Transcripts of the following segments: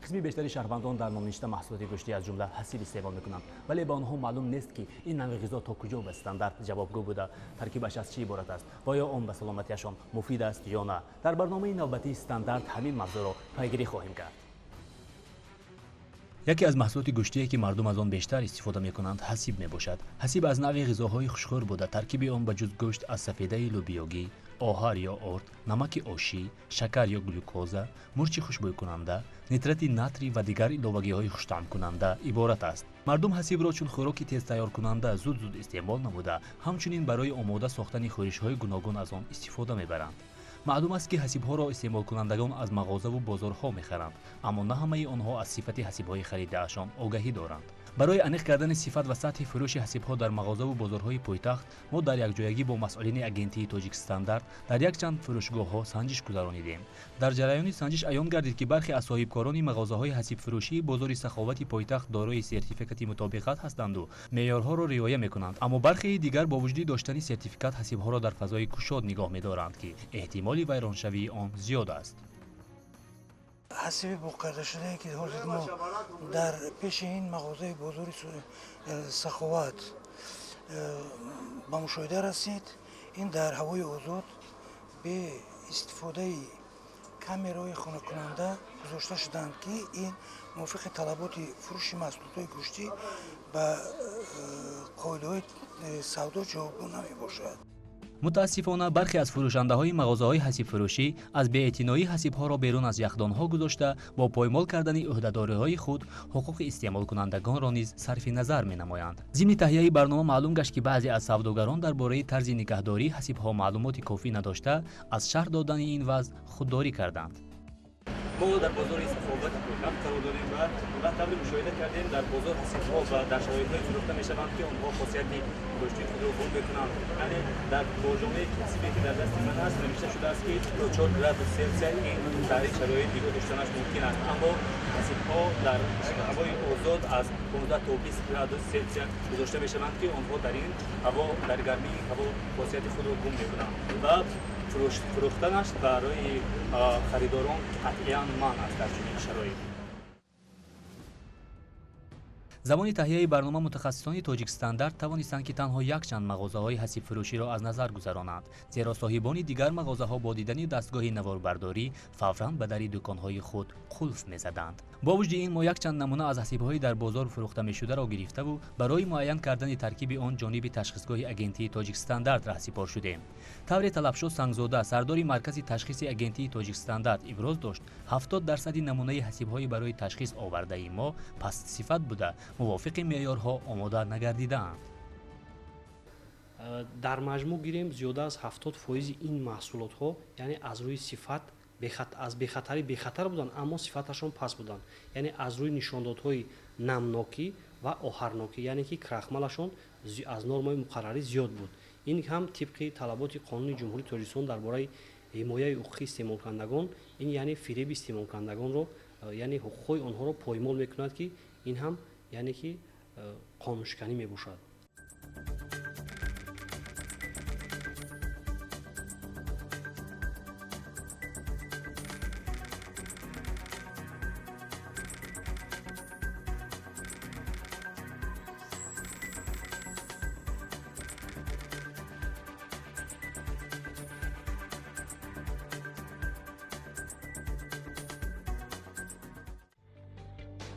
قسمی بیشتری شهروندان در نامنوشته محصولات گوشتی از جمله حسیب استعمال میکنند، ولی به آنها معلوم نیست که این نوع غذا تا کجا به استاندارد جوابگو بوده، ترکیبش از چی عبارت است و یا آن به سلامتیشان مفید است یا نه. در برنامه نوبتی استاندارد همین موضوع را پیگیری خواهیم کرد. یکی از محصولات گوشتی که مردم از آن بیشتر استفاده میکنند حسیب میباشد. حسیب از نوع غذاهای خوشخور بوده. ترکیب آن به جز گوشت از سفیده لوبیایی، آهر یا ارد، نمک آشی، شکر یا گلوکوزا، مرچ خوشبو کننده، نیترات ناتری و دیگر ایلوگی‌های خوش‌طعم کننده عبارت است. مردم حسیب را چون خوراکی تیز تیار کننده زود استعمال نموده، همچنین برای آماده ساختن خورش‌های گوناگون از آن استفاده میبرند. معلوم است که حسیب‌ها را استعمال کنندگان از مغازه و بازارها می‌خرند، اما نه همه آنها از صفت حسیب‌های خریده‌شان آگاهی دارند. برای انیق کردن صفت و سطح فروش حسیب‌ها در مغازه و بازارهای پایتخت، ما در یکجایگی با مسئولین اگنتی تاجیک استاندارد در یک چند فروشگاه‌ها سنجش گذرانیدیم. در جریان سنجش عیان گردید که برخی از صاحبکاران مغازه‌های حسیب فروشی بازار سخاوت پایتخت دارای سرتیفیکات مطابقت هستند و معیارها را رعایت می‌کنند، اما برخی دیگر با وجود داشتن سرتیفیکات حسیب‌ها را در فضای گشاد نگاه می‌دارند که احتمال ویرانشوی آن زیاد است. حسیب بوقرده شده که ما در پیش این مغازه بزرگ سخاوت با مشاهده رسید، این در هوای آزاد به استفاده کامرای خنک کننده گذاشته شدند که این موافق طلبات فروش محصولات گوشتی به قاعده‌های سودا جوابگو نمی‌باشد. متاسفانه برخی از فروشنده‌های مغازه‌های حسیب فروشی از بی‌اعتنایی حسیب‌ها را بیرون از یخدان‌ها گذاشته با پایمال کردن عهده‌داری‌های خود حقوق استعمال کنندگان را نیز صرف نظر می‌نمایند. ضمن تهیه برنامه معلوم گشت که بعضی از سوداگران درباره طرز نگهداری حسیب‌ها معلومات کافی نداشته از شرح دادن این وضع خودداری کردند. ما در بازار سخاوت پایتخت قرار داریم و طبعا مشاهده کردیم در بازار حسیب‌ها و در شرایط‌های فروخته می‌شوند که آنها خاصیت گوشتی خود را گم می‌کنند. یعنی در برجامه حسیبی که در دست من هست نوشته شده است که 4 گراد سلسیوس این در این شرایط دیگر داشتنش ممکن است، اما حسیب‌ها در هوای آزاد از 15 تا 20 گراد سلسیوس گذاشته می‌شوند که آنها در این هوا در گرمی هوا خاصیت خود را گم می‌کنند و فروختنش برای خریداران قطعاً منع است در چنین شرایط. زمان تهیه برنامه متخصصان تاجیک استاندارد توانستند که تنها یک چند مغازه‌های حسیب فروشی را از نظر گذرانند، زیرا صاحبان دیگر مغازه‌ها با دیدن دستگاه نواربرداری فوراً به در دکان‌های خود قلف می‌زدند. با وجود این ما یک چند نمونه از حسیب‌های در بازار فروخته می‌شده را گرفته و برای معین کردن ترکیب آن جانب تشخیصگاه اگنتی تاجیک استاندارد راهسپار شدیم. طور طلبشو سنگزاده سردار مرکز تشخیص اگنتی تاجیک استاندارد ابراز داشت 70% نمونه حسیب‌های برای تشخیص آورده ای ما پست صفت بوده، موافق معیارها آماده نگردیدند. در مجموع گیریم زیاده از 70% این محصولات ها یعنی از روی صفت از بخطر بودند، اما صفتشان پست بودند، یعنی از روی نشاندادهای نمناکی و آهرناکی، یعنی که کرخملشان از نرم‌های مقرری زیاد بود. این هم طبق طلبات قانون جمهوری تاجیکستان درباره حمایت حقوقی استعمال کنندگان، این یعنی فریب استعمال کنندگان رو یعنی حقوق آنها رو پایمال میکند که این هم یعنی که قانونشکنی میباشد.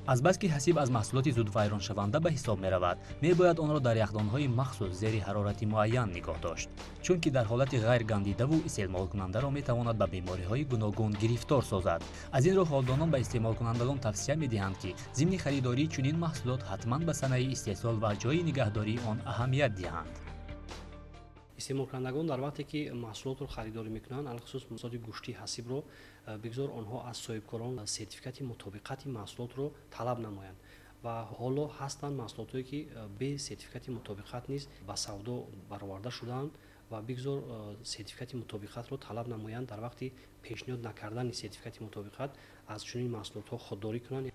از بس که حسیب از محصولات زود ویران شونده به حساب می رود، می باید آن را در یخدان‌های مخصوص زیر حرارت معین نگاه داشت، چون که در حالت غیر گندیده و استعمال کننده را می تواند به بیماری‌های گوناگون گرفتار سازد. از این رو حالدانان به استعمال کنندگان توصیه می دهند که ضمن خریداری چنین محصولات حتما به صنایع استحصال و جای نگهداری آن اهمیت دهند. استعمال کنندگان در وقتی که محصولات رو خریداری میکنند، علخصوص محصولات گوشتی حسیب رو بگذار آنها از صاحبکاران سرتیفیکات مطابقت محصولات رو طلب نمایند و حالا هستند محصولاتی که به سرتیفیکات مطابقت نیز به سودا برآورده شدند و بگذار سرتیفیکات مطابقت رو طلب نمایند. در وقتی پیشنهاد نکردن سرتیفیکات مطابقت از چنین محصولات ها خودداری کنند.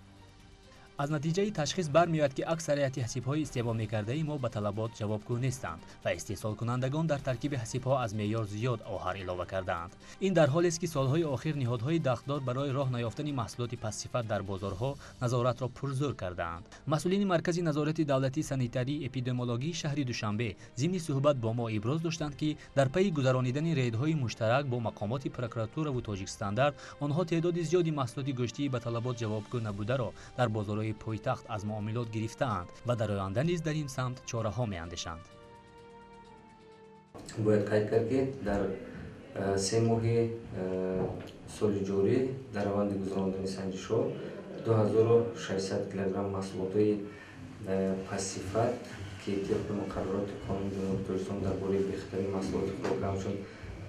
از نتیجه تشخیص برمیآید که اکثریت حسیب‌های استعمال می‌کرده ما به طلبات جوابگو نیستند و استحصال کنندگان در ترکیب حسیب‌ها از معیار زیاد آهر اضافه کرده‌اند. این در حالی است که سالهای اخیر نهادهای دخدار برای راه نیافتن محصولات پس‌صفت در بازارها نظارت را پرزور کرده‌اند. مسئولین مرکز نظارت دولتی سانیتری اپیدمیولوژی شهر دوشنبه ضمن صحبت با ما ابراز داشتند که در پی گذرانیدن ریدهای مشترک با مقامات پروکراتور و تاجیکستان آنها تعداد زیادی محصولات گوشتی به طلبات جوابگو نبوده را در بازارهای پایتخت از معاملات گرفته‌اند و در آینده نیز در این سمت چاره‌ها می‌اندیشند. باید قید کرد که در 3 ماه سال جاری در روند گذراندن سنجش‌ها 2600 کیلوگرم محصولات پس‌صفت که طبق مقررات قانون جمهوری تاجیکستان درباره بی‌خطری محصولات خوراک همچون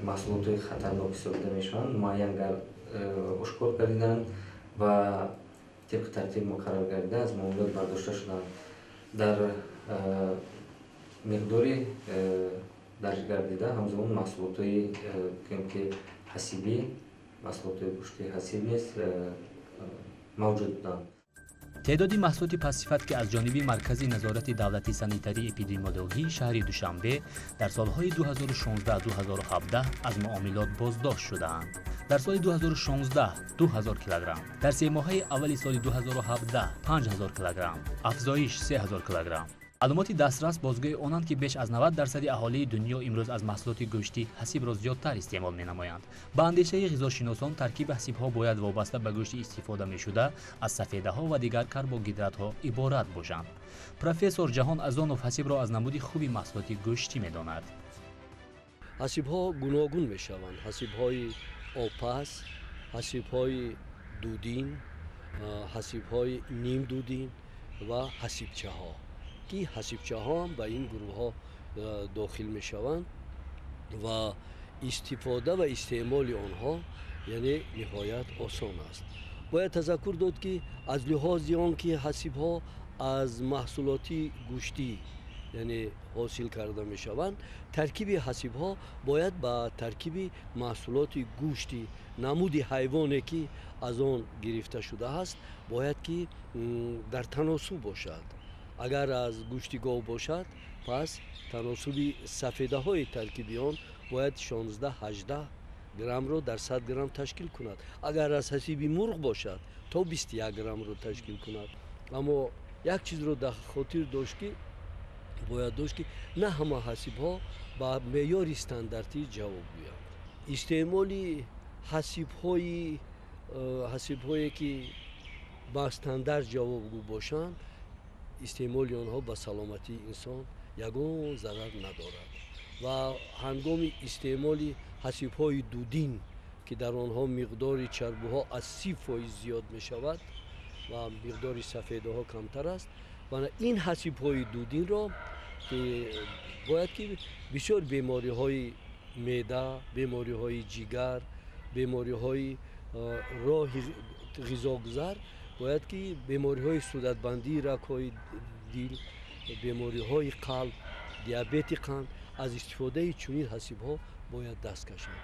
محصولات خطرناک حسابیده میشوند معین اشکار گردیدند و طبق ترتیب مقرر گردیده از معاملات برداشته شدند. در مقداری درج گردیده همزمان محصولات که حسیبی محصولات گوشت حسیب نیست موجود بودند. تعدادی محصولات پس‌صفت که از جانب مرکز نظارت دولتی سانیتری اپیدمیولوژی شهر دوشنبه در سالهای 2016-2017 از معاملات بازداشت شده‌اند. در سال 2016 2000 کیلوگرم، در 3 ماهه اول سال 2017 5000 کیلوگرم، افزایش 3000 کیلوگرم. علامات دسترس بازگوی آنند که بیش از 90% اهالی دنیا امروز از محصولات گوشتی حسیب را زیادتر استعمال می‌نمایند. با اندیشه غذاشناسان ترکیب حسیب‌ها باید وابسته به گوشت استفاده می‌شده از سفیده‌ها و دیگر کربوهیدرات‌ها عبارت باشند. پروفسور جهان ازانوف حسیب را از نمود خوبی محصولات گوشتی می‌داند. حسیب‌ها گوناگون می‌شوند. حسیب‌های آبپز، حسیب‌های دودین، حسیب‌های نیم دودین و حسیبچه‌ها. که حسیبچه‌ها هم به این گروه‌ها داخل می‌شوند و استفاده و استعمال آنها یعنی نهایت آسان است. باید تذکر داد که از لحاظ آنکه حسیب‌ها از محصولات گوشتی یعنی حاصل کرده می‌شوند، ترکیب حسیب‌ها باید با ترکیب محصولات گوشتی نمود حیوانی که از آن گرفته شده است باید که در تناسب باشد. اگر از گوشت گاو باشد پس تناسب سفیده های ترکیبی آن باید 16-18 گرم را در 100 گرم تشکیل کند. اگر از حسیب مرغ باشد تا 21 گرم را تشکیل کند. اما یک چیز را در خاطر داشت که باید داشت که نه همه حسیب ها با معیار استانداردی جواب گویند. استعمال حسیب هایی که با استاندارد جوابگو باشند استعمال آنها به سلامتی انسان یگان ضرر ندارد و هنگام استعمال حسیب‌های دودین که در آنها مقدار چربی‌ها از 30% زیاد می شود و مقدار سفیده‌ها کمتر است و این حسیب‌های دودین را که باید که بسیار بیماری‌های معده، بیماری‌های جگر، بیماری‌های راه غذاگذر باید که بیماری‌های صورتبندی، رگ‌های دل، بیماری‌های قلب، دیابت قند از استفاده چنین حسیب‌ها باید دست کشند.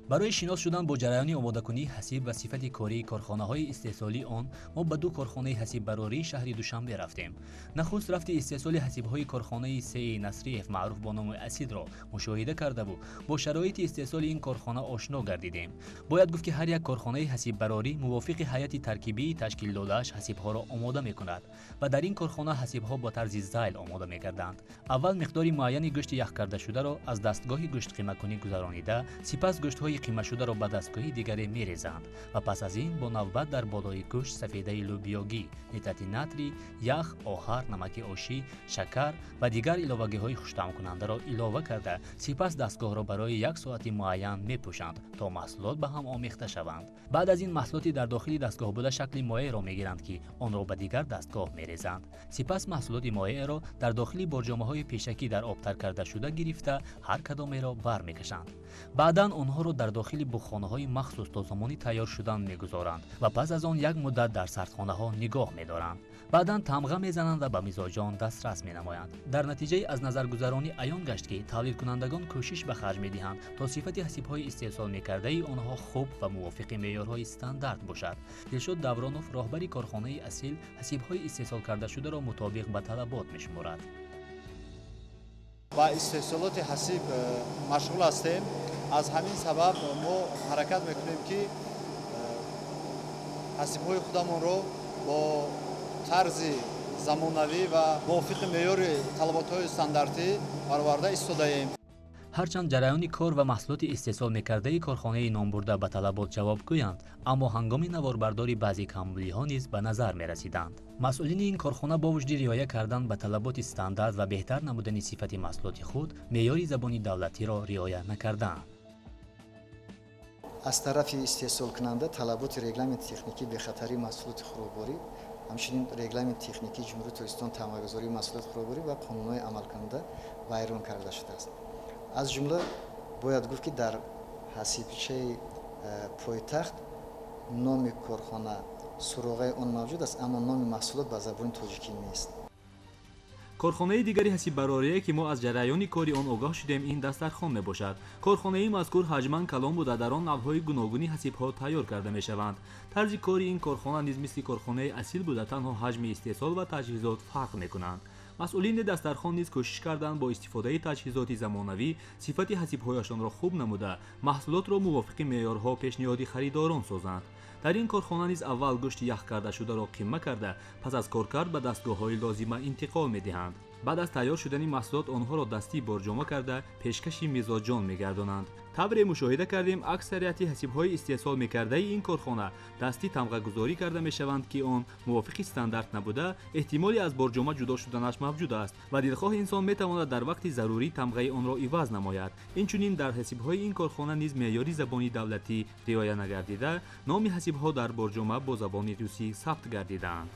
برای شناس شدن با جریان آماده‌کنی حسیب و صفت کاری کارخانه‌های استحصالی آن ما به 2 کارخانه حسیب براری شهر دوشنبه رفتیم. نخست رفت استحصال حسیب‌های کارخانه سی نصریف معروف با نام اسید را مشاهده کرده و با شرایط استحصال این کارخانه آشنا گردیدیم. باید گفت که هر یک کارخانه حسیب براری موافق هیئت ترکیبی تشکیل داده‌اش حسیب‌ها را آماده می‌کند و در این کارخانه حسیب‌ها با طرز زیل آماده می‌گردند. اول مقداری معینی گوشت یخ کرده شده را از دستگاه گوشت قیمه‌کنی گذرانیده، سپس گوشت‌های قیمه شده را به دستگاه دیگری می‌ریزند و پس از این با نوبت در بالای گوشت سفیده لوبیاگی، نیترات ناتری، یخ، آهر، نمک آشی، شکر و دیگر علاوه‌های خوش‌طعم کننده را علاوه کرده سپس دستگاه را برای 1 ساعت معین می‌پوشند تا محصولات به هم آمیخته شوند. بعد از این محصولات در داخل دستگاه بوده شکل مایع را می‌گیرند که آن را به دیگر دستگاه می‌ریزند. سپس محصولات مایع را در داخل برجامه‌های پیشکی در آب تر کرده شده گرفته هر کدام را برمی‌کشند. بعداً آنها را дар дохили бухонаҳои махсус то замони тайёр шудан мегузоранд ва пас аз он як муддат дар сардхонаҳо нигоҳ медоранд. баъдан тамға мезананд ва ба мизоҷон дастрас менамоянд. дар натиҷаи аз назаргузаронӣ аён гашт ки тавлидкунандагон кӯшиш ба харҷ медиҳанд то сифати ҳасибҳои истеҳсол мекардаи онҳо хуб ва мувофиқи меъёрҳои стандарт бошад. Дилшод Давронов, роҳбари корхонаи Асил, ҳасибҳои истеҳсолкардашударо мутобиқ ба талабот мешуморад. با استحصالات حسیب مشغول هستیم. از همین سبب ما حرکت میکنیم که حسیب‌های خودمون رو با طرز زمانوی و موافق معیار طلبات‌های استانداردی برآورده ایستاده‌ایم. ҳарчанд ҷараёни кор ва маҳсулоти истеҳсол мекардаи корхонаи номбурда ба талабот ҷавоб гӯянд, аммо ҳангоми наворбардори баъзе камбудиҳо низ ба назар мерасиданд. масъулини ин корхона бо вуҷуди риоя кардан ба талаботи стандарт ва беҳтар намудани сифати маҳсулоти худ, меъёри забони давлатиро риоя накардаанд. аз тарафи истеҳсолкунанда талаботи регламенти техникии бехатарии маҳсулоти хӯрокворӣ, ҳамчунин регламенти техникии ҷумҳурии Тоҷикистон тамғагузории маҳсулоти хӯрокворӣ ва қонунҳои амалкунанда вайрон карда шудааст. аз ҷумла бояд гуфт ки дар ҳасибчаи пойтахт номи корхона суроғаи он мавҷуд аст, аммо номи маҳсулот ба забони тоҷикӣ нест. корхонаи дигари ҳасиббарорие ки мо аз ҷараёни кори он огоҳ шудем, ин Дастархон мебошад. корхонаи мазкур ҳаҷман калон буда дар он навъҳои гуногуни ҳасибҳо тайёр карда мешаванд. тарзи кори ин корхона низ мисли корхонаи Асил буда танҳо ҳаҷми истеҳсол ва таҷҳизот фарқ мекунанд. масъулини Дастархон низ кӯшиш карданд бо истифодаи таҷҳизоти замонавӣ сифати ҳасибҳояшонро хуб намуда, маҳсулотро мувофиқи меъёрҳо пешниҳоди харидорон созанд. дар ин корхона низ аввал гӯшти яхкардашударо қимма карда, пас аз коркард ба дастгоҳҳои лозима интиқол медиҳанд. баъд аз тайёр шудани маҳсулот онҳоро дастӣ борҷома карда пешкаши мизоҷон мегардонанд. табре мушоҳида кардем аксарияти ҳасибҳои истеҳсол мекардаи ин корхона дастӣ тамғагузорӣ карда мешаванд ки он мувофиқи стандарт набуда, эҳтимоли аз борҷома ҷудо шуданаш мавҷуд аст ва дилхоҳ инсон метавонад дар вақти зарурӣ тамғаи онро иваз намояд. инчунин дар ҳасибҳои ин корхона низ меъёри забони давлатӣ риоя нагардида, номи ҳасибҳо дар борҷома бо забони русӣ сабт гардидаанд.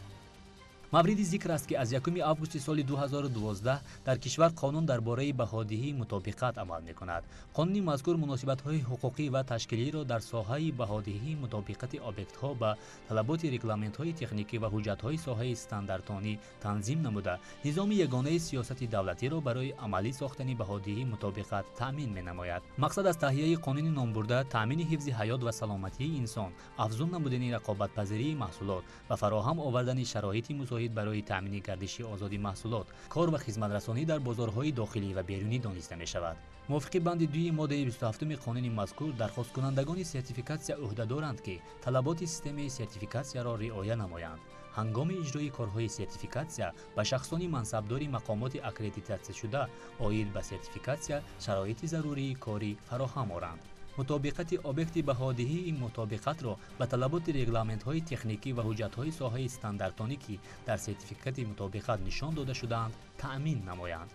мавриди зикр аст ки аз 1 августи соли 2012 дар кишвар қонун дар бораи баҳодиҳӣ мутобиқат амал мекунад. қонуни мазкур муносибатҳои ҳуқуқӣ ва ташкилиро дар соҳаи баҳодиҳӣ мутобиқати объектҳо ба талаботи регламентҳои техникӣ ва ҳуҷҷатҳои соҳаи стандартонӣ танзим намуда, низоми ягонаи сиёсати давлатиро барои амалӣ сохтани баҳодиҳӣ мутобиқат таъмин менамояд. мақсад аз таҳияи қонуни номбурда таъмини ҳифзи ҳаёт ва саломатии инсон, афзун намудани рақобатпазирии маҳсулот ва фароҳам овардани шароити барои таъмини гардиши озоди маҳсулот, кор ва хизматрасонӣ дар бозорҳои дохилӣ ва берунӣ дониста мешавад. мувофиқи банди 2 моддаи 27 қонуни мазкур дархосткунандагони сертификатсия ӯҳда доранд ки талаботи системаи сертификатсияро риоя намоянд. ҳангоми иҷрои корҳои сертификатсия ба шахсони мансабдори мақомоти аккредитатсияшуда оид ба сертификатсия шароити зарурии корӣ фароҳам оранд. мутобиқати объекти баҳодиҳӣ ин мутобиқатро ба талаботи регламентҳои техникӣ ва ҳуҷҷатҳои соҳаи стандартонӣ ки дар сертификати мутобиқат нишон дода шудаанд таъмин намоянд.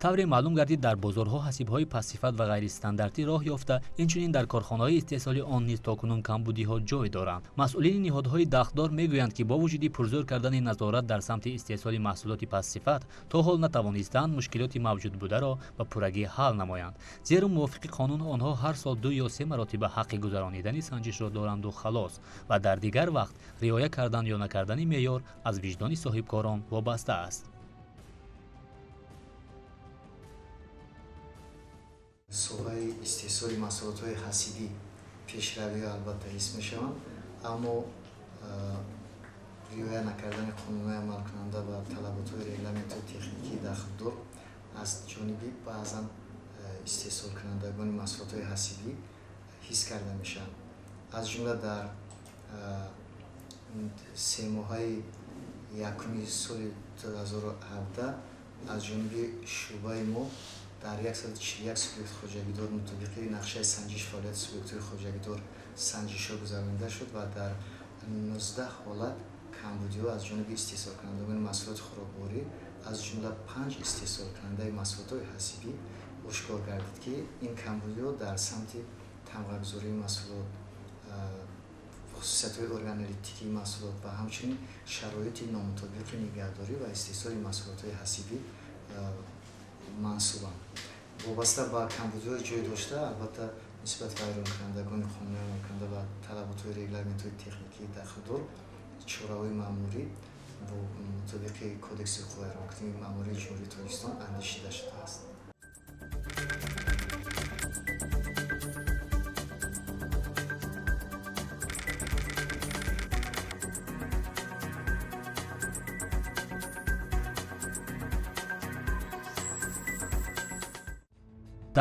тавре маълум гардид дар бозорҳо ҳасибҳои пассифат ва ғайристандартӣ роҳ ёфта, инчунин дар корхонаҳои истеҳсоли он низ токунун камбудиҳо ҷой доранд. масъулини ниҳодҳои дахтдор мегӯянд ки бо вуҷуди пурзӯр кардани назорат дар самти истеҳсоли маҳсулоти пассифат то ҳол натавонистанд мушкилоти мавҷуд бударо ба пуррагӣ ҳал намоянд, зеро мувофиқи қонун онҳо ҳар сол 2 ё 3 маротиба ҳаққи гузаронидани санҷишро доранду халос ва дар дигар вақт риоя кардан ё накардани меъёр аз виҷдони соҳибкорон вобаста аст. соҳаи истеҳсоли маҳсулотҳои ҳасибӣ пешравиҳо албатта ҳис мешаванд, аммо риоя накардани қонунҳои амалкунанда ва талаботҳои регламентҳои техникии дахлдор аз ҷониби баъзан истеҳсолкунандагони маҳсулотҳои ҳасибӣ ҳис карда мешаванд. аз ҷумла дар 3 моҳаи 1 соли 2017 аз ҷониби шӯъбаи мо дар 141 субъект хоҷагидор мутобиқи нақшаи санҷиш фаъолияти субъектҳои хоҷагидор санҷишҳо гузаронида шуд ва дар 19 ҳолат камбудиҳо аз ҷониби истеҳсолкунандагони маҳсулоти хӯрокворӣ аз ҷумла 5 истеҳсолкунандаи маҳсулотҳои ҳасибӣ ошкор гардид ки ин камбудиҳо дар самти тамғагузории маҳсулот, хусусиятҳои органолиптикии маҳсулот ва ҳамчунин шароити номутобиқи нигаҳдорӣ ва истеҳсоли маҳсулотҳои ҳасибӣ мансубам. вобаста ба камбудиҳои ҷой дошта албатта нисбати вайронкунандагони хона вайронкунанда ва талаботҳои регламентҳои техникии дахлдор чораҳои маъмурӣ бо мутобиқи кодекси ҳуқуқи вайронкунии маъмурии ҷумҳурии Тоҷикистон андешида шудааст.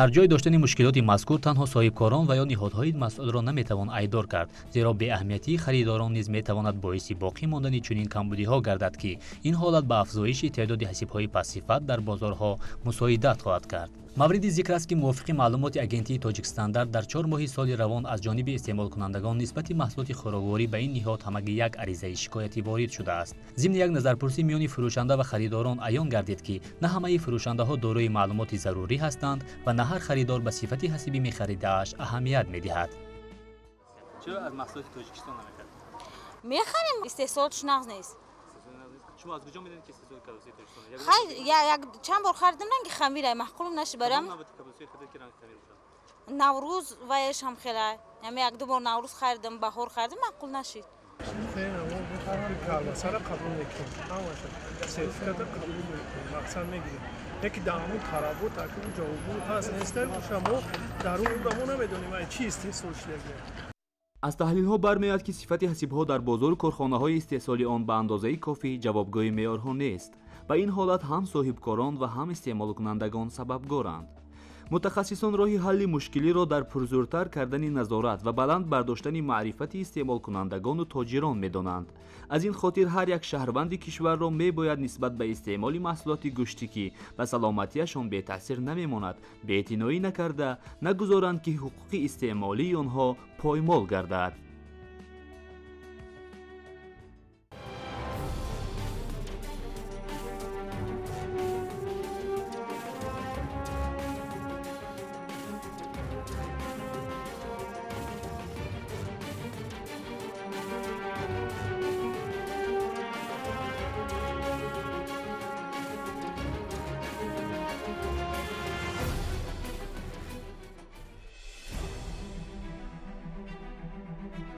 дар ҷои доштани мушкилоти мазкур танҳо соҳибкорон ва ё ниҳодҳои масъулро наметавон айбдор кард, зеро беаҳамиятии харидорон низ метавонад боиси боқӣ мондани чунин камбудиҳо гардад, ки ин ҳолат ба афзоиши теъдоди ҳасибҳои пассифат дар бозорҳо мусоидат хоҳад кард. мавриди зикр аст, ки мувофиқи маълумоти агентии Тоҷикстандарт дар 4 моҳи соли равон аз ҷониби истеъмолкунандагон нисбати маҳсулоти хӯрокворӣ ба ин ниҳод ҳамагӣ як аризаи шикоятӣ ворид шудааст. зимни як назарпурсӣ миёни фурӯшанда ва харидорон аён гардид, ки на ҳамаи фурӯшандаҳо дорои маълумоти зарурӣ ҳастанд ва на ҳар харидор ба сифати ҳасиби мехаридааш аҳамият медиҳад. чаро аз маҳсулоти Тоҷикистон намекард? мехарем, истеҳсолотш нағз нест. шумо аз куҷо медонед ки истеҳсоли кабуси Тоҷикистон? хай як чанд бор харидам, ранги хамира маъқулам нашибарам. наврӯз ваеш ҳам хела, яъне як ду бор наврӯз харидам, баҳор харидам, маъқул нашид. کالباسه را قبول میکنیم همش سرتیفیکات قبول میکنیم مقصد میگیریم یکی دامون خرابات اون جوابو هست نیسته شما در اون رو نمیدونیم چی استحصال شده. аз таҳлилҳо бармеояд ки сифати ҳасибҳо дар бозору корхонаҳои истеҳсоли он ба андозаи кофӣ ҷавобгоҳи меъёрҳо нест. ба ин ҳолат ҳам соҳибкорон ва ҳам истеъмолкунандагон сабабгоранд. мутахассисон роҳи ҳалли мушкилиро дар пурзӯртар кардани назорат ва баланд бардоштани маърифати истеъмолкунандагону тоҷирон медонанд. аз ин хотир ҳар як шаҳрванди кишварро мебояд нисбат ба истеъмоли маҳсулоти гӯшти ки ба саломатиашон бетаъсир намемонад беэътиноӣ накарда нагузоранд ки ҳуқуқи истеъмолии онҳо поймол гардад.